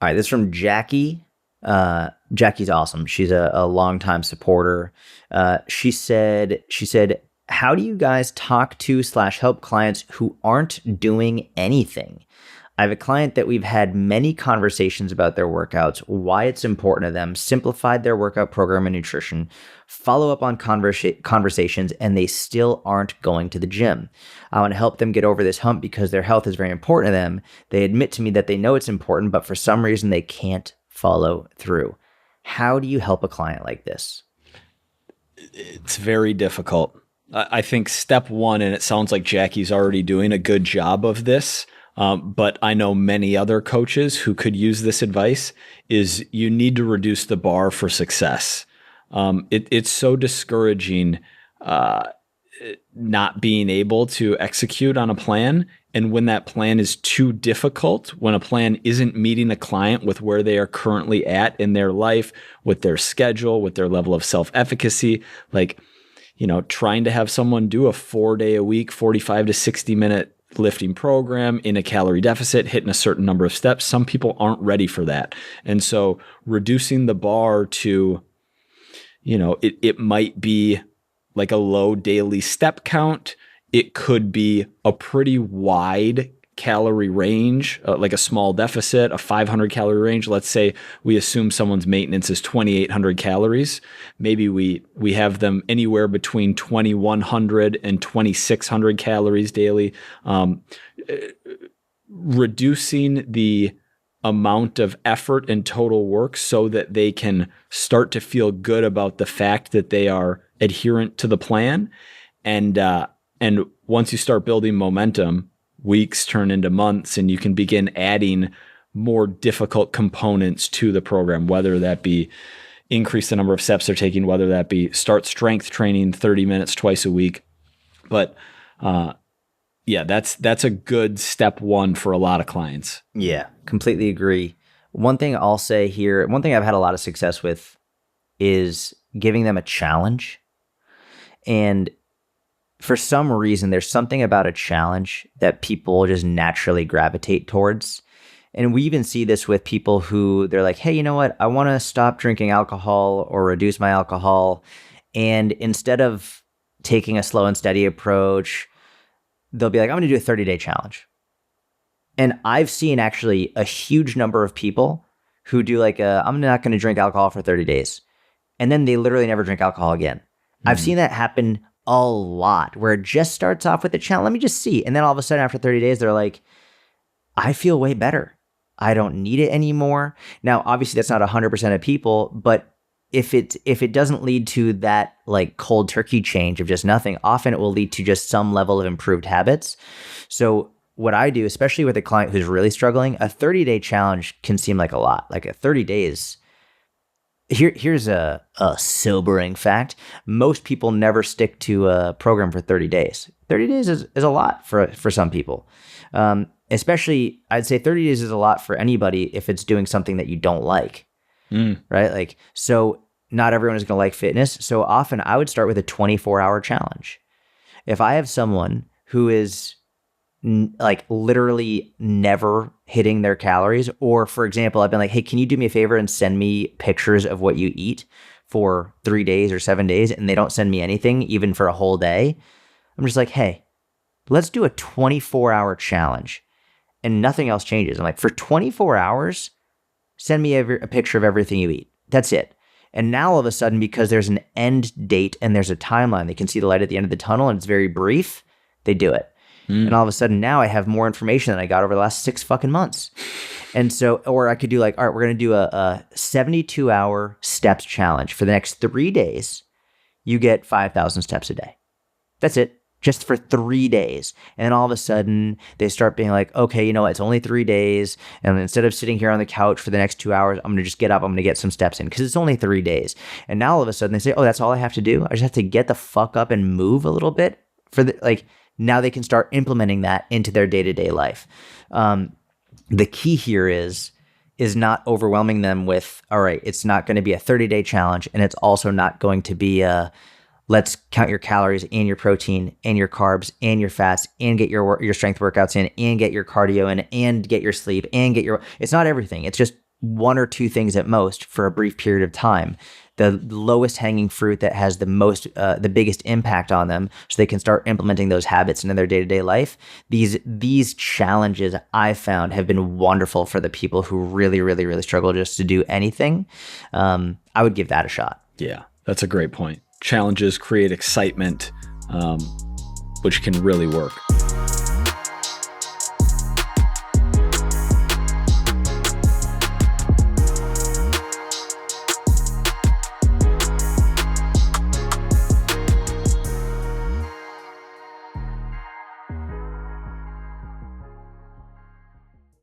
All right, this is from Jackie. Jackie's awesome. She's a longtime supporter. She said, how do you guys talk to / help clients who aren't doing anything? I have a client that we've had many conversations about their workouts, why it's important to them, simplified their workout program and nutrition, follow up on conversations, and they still aren't going to the gym. I want to help them get over this hump because their health is very important to them. They admit to me that they know it's important, but for some reason they can't follow through. How do you help a client like this? It's very difficult. I think step one, and it sounds like Jackie's already doing a good job of this, but I know many other coaches who could use this advice, is you need to reduce the bar for success. It's so discouraging not being able to execute on a plan. And when that plan is too difficult, when a plan isn't meeting a client with where they are currently at in their life, with their schedule, with their level of self-efficacy, like, trying to have someone do a 4-day a week, 45 to 60 minute lifting program in a calorie deficit, hitting a certain number of steps. Some people aren't ready for that. And so reducing the bar to, it might be like a low daily step count. It could be a pretty wide calorie range, like a small deficit, a 500 calorie range. Let's say we assume someone's maintenance is 2,800 calories. Maybe we have them anywhere between 2,100 and 2,600 calories daily. Reducing the amount of effort and total work so that they can start to feel good about the fact that they are adherent to the plan. And once you start building momentum, weeks turn into months, and you can begin adding more difficult components to the program, whether that be increase the number of steps they're taking, whether that be start strength training 30 minutes twice a week. But that's a good step one for a lot of clients. Yeah, completely agree. One thing I'll say here, one thing I've had a lot of success with is giving them a challenge. And for some reason, there's something about a challenge that people just naturally gravitate towards. And we even see this with people who they're like, hey, you know what? I want to stop drinking alcohol or reduce my alcohol. And instead of taking a slow and steady approach, they'll be like, I'm going to do a 30-day challenge. And I've seen actually a huge number of people who do I'm not going to drink alcohol for 30 days. And then they literally never drink alcohol again. Mm-hmm. I've seen that happen a lot, where it just starts off with a challenge. Let me just see. And then all of a sudden after 30 days, they're like, I feel way better. I don't need it anymore. Now, obviously that's not 100% of people, but if it doesn't lead to that like cold turkey change of just nothing, often it will lead to just some level of improved habits. So what I do, especially with a client who's really struggling, a 30-day challenge can seem like a lot. Like a 30 days, here's a sobering fact. Most people never stick to a program for 30 days. 30 days is a lot for some people. Especially, I'd say 30 days is a lot for anybody if it's doing something that you don't like, right? So not everyone is going to like fitness. So often I would start with a 24-hour challenge. If I have someone who is literally never hitting their calories, or for example, I've been like, hey, can you do me a favor and send me pictures of what you eat for 3 days or 7 days, and they don't send me anything even for a whole day. I'm just like, hey, let's do a 24-hour challenge, and nothing else changes. I'm like, for 24 hours, send me a picture of everything you eat. That's it. And now all of a sudden, because there's an end date and there's a timeline, they can see the light at the end of the tunnel and it's very brief, they do it. And all of a sudden now I have more information than I got over the last 6 fucking months. And so, or I could do all right, we're going to do a 72-hour steps challenge. For the next 3 days, you get 5,000 steps a day. That's it. Just for 3 days. And then all of a sudden they start being like, okay, you know what? It's only 3 days. And instead of sitting here on the couch for the next 2 hours, I'm going to just get up. I'm going to get some steps in because it's only 3 days. And now all of a sudden they say, oh, that's all I have to do. I just have to get the fuck up and move a little bit now they can start implementing that into their day-to-day life. The key here is not overwhelming them with, all right, it's not going to be a 30-day challenge, and it's also not going to be let's count your calories and your protein and your carbs and your fats and get your strength workouts in and get your cardio in and get your sleep and it's not everything. It's just one or two things at most for a brief period of time, the lowest hanging fruit that has the biggest impact on them, so they can start implementing those habits into their day-to-day life. These challenges I found have been wonderful for the people who really, really, really struggle just to do anything. I would give that a shot. Yeah, that's a great point. Challenges create excitement, which can really work.